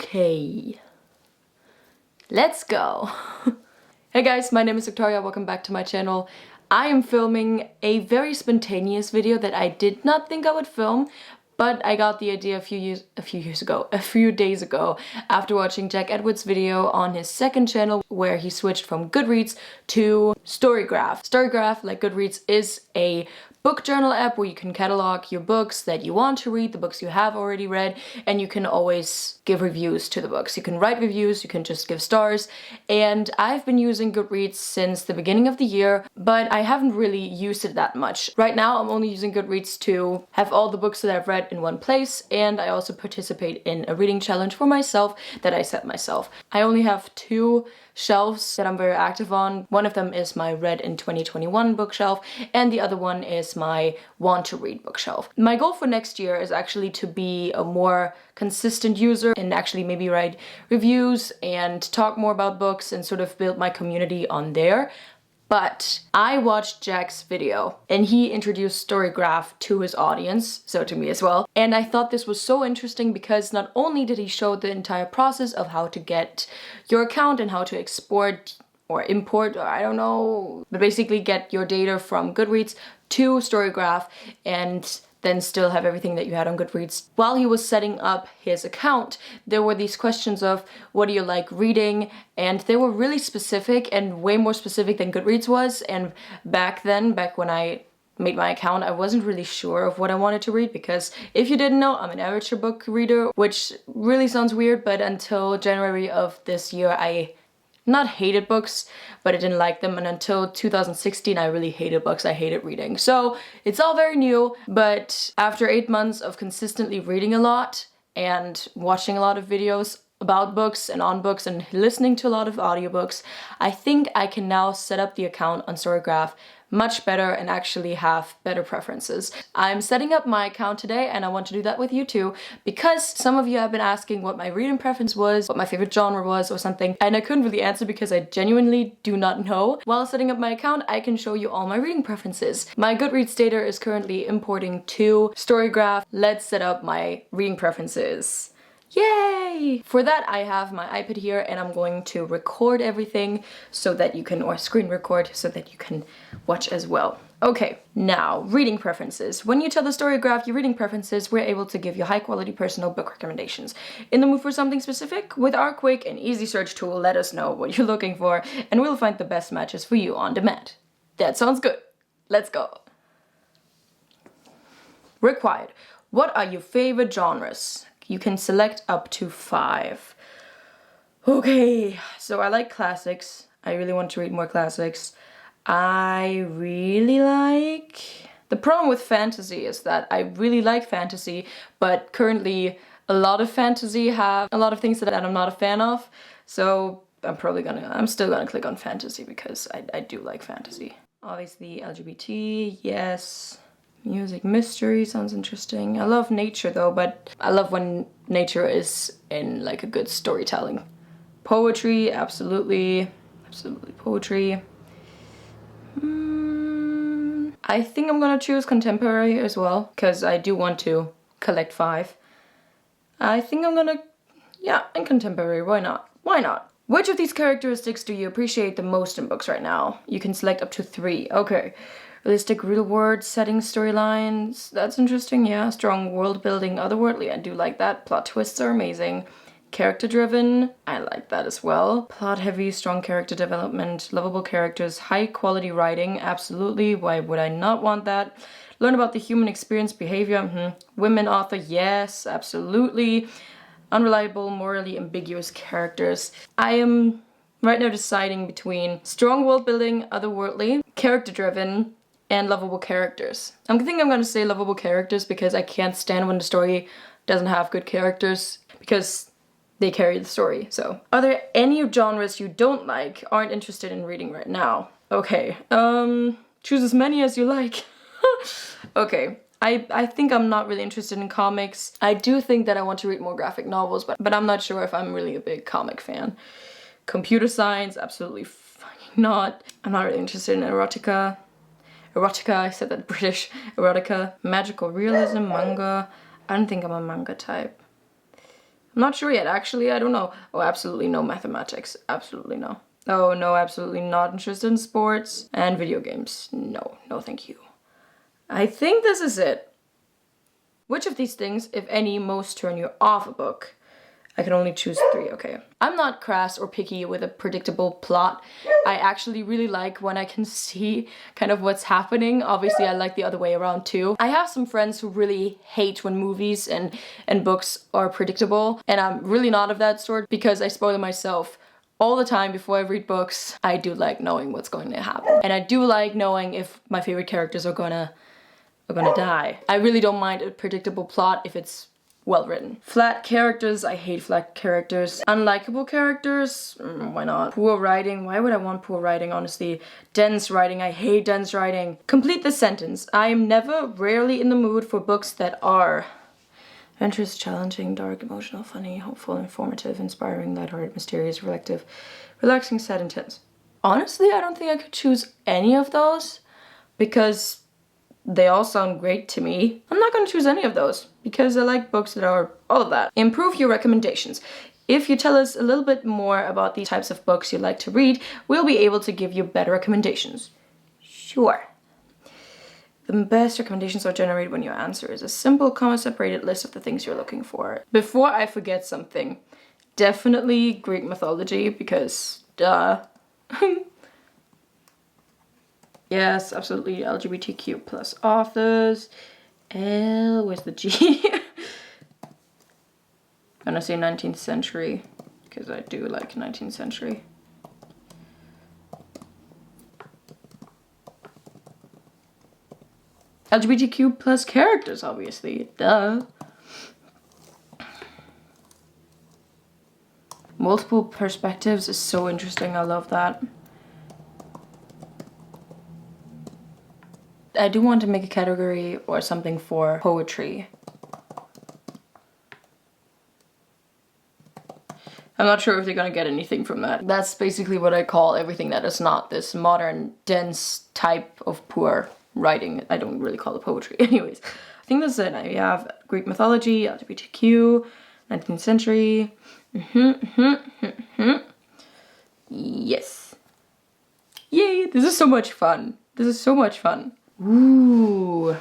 Okay, let's go. Hey guys, my name is Victoria, welcome back to my channel. I am filming a very spontaneous video that I did not think I would film, but I got the idea a few days ago after watching Jack Edwards' video on his second channel where he switched from Goodreads to StoryGraph. StoryGraph, like Goodreads, is a book journal app where you can catalog your books that you want to read, the books you have already read, and you can always give reviews to the books. You can write reviews, you can just give stars, and I've been using Goodreads since the beginning of the year, but I haven't really used it that much. Right now I'm only using Goodreads to have all the books that I've read in one place, and I also participate in a reading challenge for myself that I set myself. I only have two shelves that I'm very active on. One of them is my Read in 2021 bookshelf, and the other one is my Want to Read bookshelf. My goal for next year is actually to be a more consistent user and actually maybe write reviews and talk more about books and sort of build my community on there. But I watched Jack's video and he introduced StoryGraph to his audience, so to me as well. And I thought this was so interesting because not only did he show the entire process of how to get your account and how to export or import, or I don't know, but basically get your data from Goodreads to StoryGraph and then still have everything that you had on Goodreads. While he was setting up his account, there were these questions of what do you like reading, and they were really specific and way more specific than Goodreads was. And back when I made my account, I wasn't really sure of what I wanted to read because if you didn't know, I'm an amateur book reader, which really sounds weird, but until January of this year, I not hated books, but I didn't like them, and until 2016 I really hated books. I hated reading. So it's all very new, but after 8 months of consistently reading a lot and watching a lot of videos about books and on books and listening to a lot of audiobooks, I think I can now set up the account on StoryGraph much better and actually have better preferences. I'm setting up my account today and I want to do that with you too because some of you have been asking what my reading preference was, what my favorite genre was or something, and I couldn't really answer because I genuinely do not know. While setting up my account, I can show you all my reading preferences. My Goodreads data is currently importing to StoryGraph. Let's set up my reading preferences. Yay! For that I have my iPad here and I'm going to record everything so that you can, or screen record so that you can watch as well. Okay, now reading preferences. When you tell the StoryGraph your reading preferences, we're able to give you high quality personal book recommendations. In the mood for something specific? With our quick and easy search tool, let us know what you're looking for and we'll find the best matches for you on demand. That sounds good. Let's go. Required. What are your favorite genres? You can select up to 5. Okay, so I like classics. I really want to read more classics. I really like... The problem with fantasy is that I really like fantasy, but currently a lot of fantasy have a lot of things that I'm not a fan of. So I'm still gonna click on fantasy because I do like fantasy. Obviously LGBT, yes. Music, mystery sounds interesting. I love nature though, but I love when nature is in like a good storytelling. Poetry, absolutely. Absolutely poetry. I think I'm gonna choose contemporary as well, because I do want to collect 5. I think I'm gonna, yeah, in contemporary, why not? Why not? Which of these characteristics do you appreciate the most in books right now? You can select up to 3, okay. Realistic real world setting storylines, that's interesting, yeah. Strong world building, otherworldly, I do like that. Plot twists are amazing. Character driven, I like that as well. Plot heavy, strong character development, lovable characters, high quality writing, absolutely, why would I not want that? Learn about the human experience, behavior, Women author, yes, absolutely. Unreliable, morally ambiguous characters. I am right now deciding between strong world building, otherworldly, character driven, and lovable characters. I think I'm gonna say lovable characters because I can't stand when the story doesn't have good characters because they carry the story, so. Are there any genres you don't like, aren't interested in reading right now? Okay, choose as many as you like. Okay, I think I'm not really interested in comics. I do think that I want to read more graphic novels, but I'm not sure if I'm really a big comic fan. Computer science, absolutely fucking not. I'm not really interested in erotica. I said that British. Erotica. Magical realism, manga. I don't think I'm a manga type. I'm not sure yet, actually, I don't know. Oh, absolutely no mathematics, absolutely no. Oh no, absolutely not interested in sports and video games. No, no thank you. I think this is it. Which of these things, if any, most turn you off a book? I can only choose 3, okay. I'm not crass or picky with a predictable plot. I actually really like when I can see kind of what's happening. Obviously, I like the other way around too. I have some friends who really hate when movies and books are predictable, and I'm really not of that sort because I spoil myself all the time before I read books. I do like knowing what's going to happen. And I do like knowing if my favorite characters are gonna die. I really don't mind a predictable plot if it's well written. Flat characters, I hate flat characters. Unlikable characters, why not? Poor writing, why would I want poor writing, honestly? Dense writing, I hate dense writing. Complete the sentence. I am never, rarely in the mood for books that are adventurous, challenging, dark, emotional, funny, hopeful, informative, inspiring, lighthearted, mysterious, reflective, relaxing, sad, intense. Honestly, I don't think I could choose any of those because they all sound great to me. I'm not gonna choose any of those because I like books that are all of that. Improve your recommendations. If you tell us a little bit more about the types of books you like to read, we'll be able to give you better recommendations. Sure. The best recommendations are generated when your answer is a simple, comma-separated list of the things you're looking for. Before I forget something, definitely Greek mythology because duh. Yes, absolutely LGBTQ plus authors. Where's the G? I'm gonna say 19th century because I do like 19th century. LGBTQ plus characters, obviously, duh. Multiple perspectives is so interesting, I love that. I do want to make a category or something for poetry. I'm not sure if they're gonna get anything from that. That's basically what I call everything that is not this modern, dense type of poor writing. I don't really call it poetry. Anyways, I think that's it. I have Greek mythology, LGBTQ, 19th century. Yes. Yay, this is so much fun. This is so much fun. Ooh.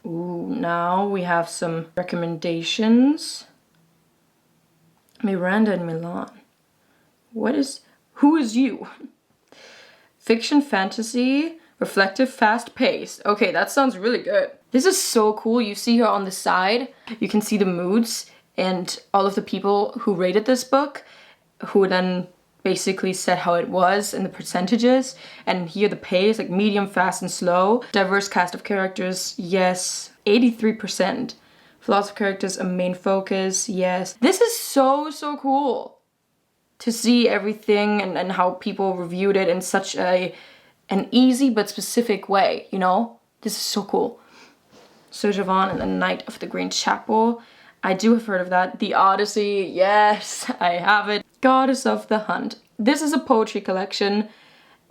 Ooh, now we have some recommendations. Miranda in Milan. Who is you? Fiction, fantasy, reflective, fast paced. Okay, that sounds really good. This is so cool. You see here on the side, you can see the moods and all of the people who rated this book, who then basically said how it was and the percentages. And here the pace, like medium, fast, and slow. Diverse cast of characters, yes. 83%. Flaws of characters, a main focus, yes. This is so cool to see everything and how people reviewed it in such an easy but specific way, you know? This is so cool. Sir Javan and the Knight of the Green Chapel. I do have heard of that. The Odyssey, yes, I have it. Goddess of the Hunt. This is a poetry collection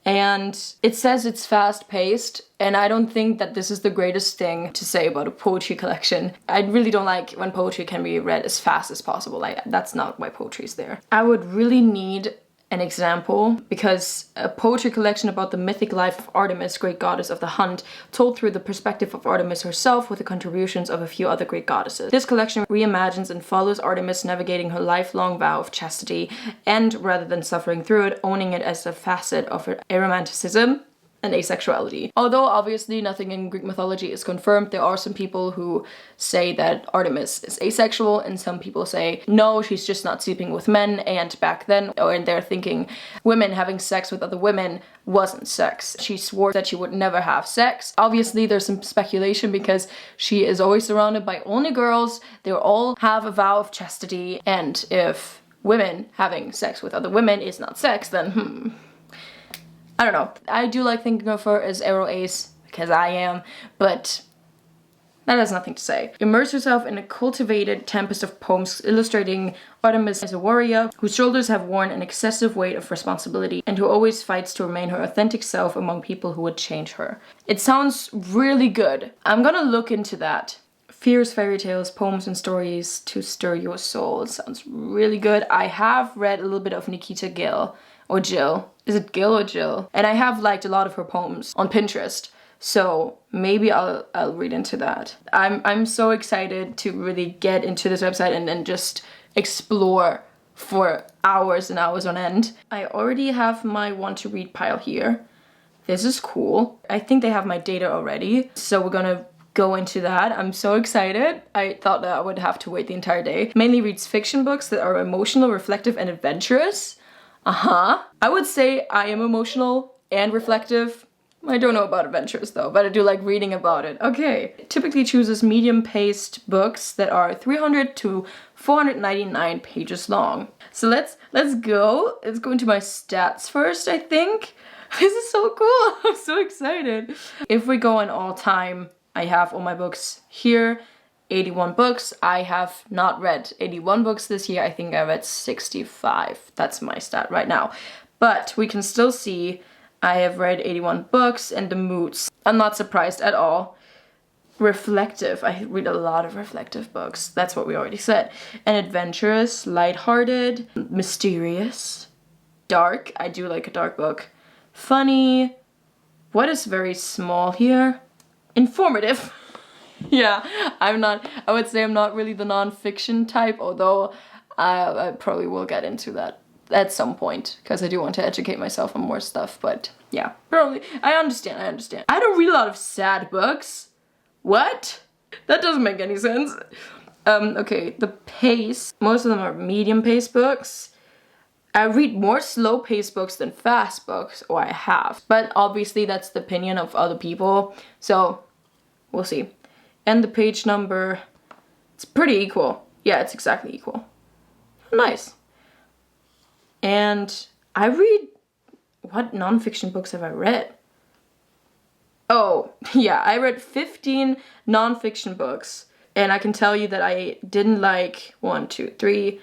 and it says it's fast-paced, and I don't think that this is the greatest thing to say about a poetry collection. I really don't like when poetry can be read as fast as possible. That's not why poetry is there. I would really need an example because a poetry collection about the mythic life of Artemis, great goddess of the hunt, told through the perspective of Artemis herself with the contributions of a few other Greek goddesses. This collection reimagines and follows Artemis navigating her lifelong vow of chastity and, rather than suffering through it, owning it as a facet of her aromanticism and asexuality. Although obviously nothing in Greek mythology is confirmed, there are some people who say that Artemis is asexual and some people say no, she's just not sleeping with men, and back then, or in their thinking, women having sex with other women wasn't sex. She swore that she would never have sex. Obviously there's some speculation because she is always surrounded by only girls, they all have a vow of chastity, and if women having sex with other women is not sex, then I don't know. I do like thinking of her as Aro Ace, because I am, but that has nothing to say. Immerse yourself in a cultivated tempest of poems illustrating Artemis as a warrior whose shoulders have worn an excessive weight of responsibility and who always fights to remain her authentic self among people who would change her. It sounds really good. I'm gonna look into that. Fierce fairy tales, poems and stories to stir your soul. It sounds really good. I have read a little bit of Nikita Gill, or Jill. Is it Gill or Jill? And I have liked a lot of her poems on Pinterest. So maybe I'll read into that. I'm so excited to really get into this website and just explore for hours and hours on end. I already have my want to read pile here. This is cool. I think they have my data already. So we're gonna go into that. I'm so excited. I thought that I would have to wait the entire day. Mainly reads fiction books that are emotional, reflective, and adventurous. I would say I am emotional and reflective. I don't know about adventures though, but I do like reading about it. Okay. Typically chooses medium-paced books that are 300 to 499 pages long. So let's go. Let's go into my stats first, I think. This is so cool. I'm so excited. If we go on all time, I have all my books here, 81 books. I have not read 81 books this year. I think I read 65. That's my stat right now. But we can still see I have read 81 books and the moods. I'm not surprised at all. Reflective. I read a lot of reflective books. That's what we already said. And adventurous, lighthearted, mysterious, dark. I do like a dark book. Funny. What is very small here? Informative. Yeah, I would say I'm not really the non-fiction type, although I probably will get into that at some point, because I do want to educate myself on more stuff, but yeah, probably. I understand. I don't read a lot of sad books. What? That doesn't make any sense. Okay, the pace, most of them are medium-paced books. I read more slow-paced books than fast books, or I have. But obviously that's the opinion of other people, so we'll see. And the page number, it's pretty equal. Yeah, it's exactly equal. Nice. And I read, what non-fiction books have I read? Oh, yeah, I read 15 non-fiction books. And I can tell you that I didn't like, 1, 2, 3.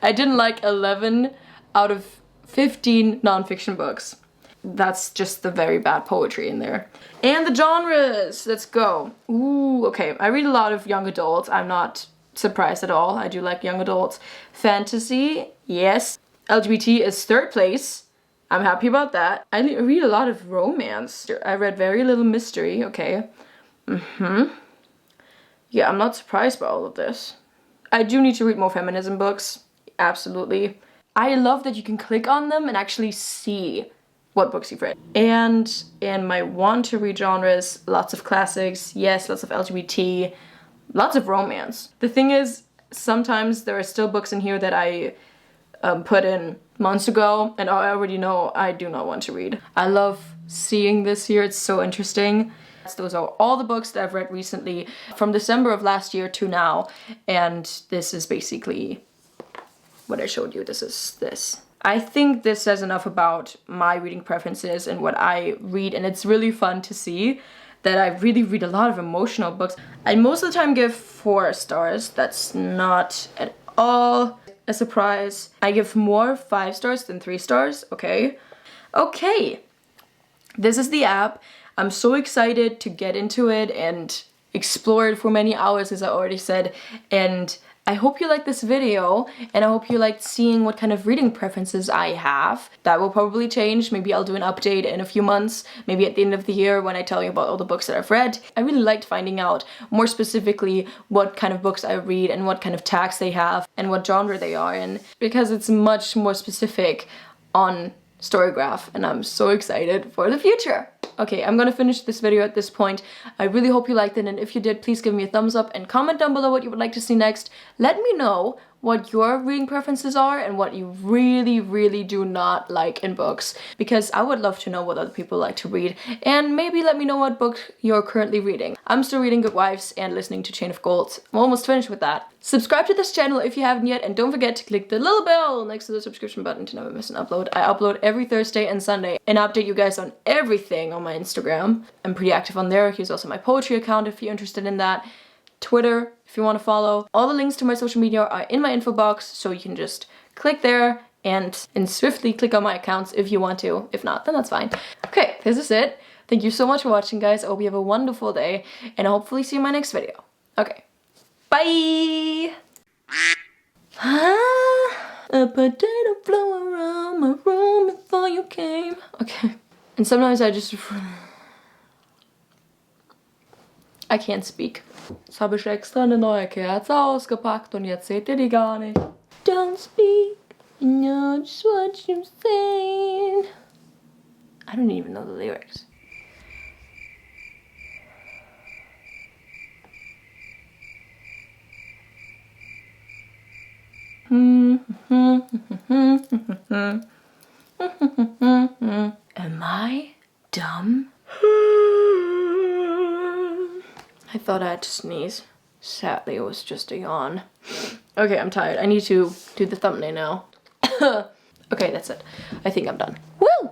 I didn't like 11 out of 15 non-fiction books. That's just the very bad poetry in there. And the genres, let's go. Ooh, okay, I read a lot of young adults. I'm not surprised at all. I do like young adults. Fantasy, yes. LGBT is 3rd place. I'm happy about that. I read a lot of romance. I read very little mystery, okay. Yeah, I'm not surprised by all of this. I do need to read more feminism books, absolutely. I love that you can click on them and actually see what books you've read. And in my want to read genres, lots of classics, yes, lots of LGBT, lots of romance. The thing is, sometimes there are still books in here that I put in months ago, and I already know I do not want to read. I love seeing this here, it's so interesting. Those are all the books that I've read recently from December of last year to now, and this is basically what I showed you. This is this. I think this says enough about my reading preferences and what I read, and it's really fun to see that I really read a lot of emotional books. I most of the time give 4 stars. That's not at all a surprise. I give more 5 stars than 3 stars, okay? Okay, this is the app. I'm so excited to get into it and explore it for many hours, as I already said, and I hope you liked this video, and I hope you liked seeing what kind of reading preferences I have. That will probably change. Maybe I'll do an update in a few months, maybe at the end of the year when I tell you about all the books that I've read. I really liked finding out more specifically what kind of books I read and what kind of tags they have and what genre they are in, because it's much more specific on StoryGraph, and I'm so excited for the future. Okay, I'm gonna finish this video at this point. I really hope you liked it, and if you did, please give me a thumbs up and comment down below what you would like to see next. Let me know what your reading preferences are and what you really do not like in books, because I would love to know what other people like to read, and maybe let me know what book you're currently reading. I'm still reading Good Wives and listening to Chain of Gold. I'm almost finished with that. Subscribe to this channel if you haven't yet, and don't forget to click the little bell next to the subscription button to never miss an upload. I upload every Thursday and Sunday and update you guys on everything on my Instagram. I'm pretty active on there. Here's also my poetry account if you're interested in that. Twitter, if you want to follow. All the links to my social media are in my info box, so you can just click there and swiftly click on my accounts if you want to. If not, then that's fine. Okay, this is it. Thank you so much for watching, guys. I hope you have a wonderful day, and I'll hopefully see you in my next video. Okay, Bye! A potato flew around my room before you came. Okay. And sometimes I can't speak. Jetzt habe ich extra eine neue Kerze ausgepackt und jetzt seht ihr die gar nicht. Don't speak, you know just what you're saying. I don't even know the lyrics. Am I dumb? I thought I had to sneeze. Sadly, it was just a yawn. Okay, I'm tired. I need to do the thumbnail now. Okay, that's it. I think I'm done. Woo!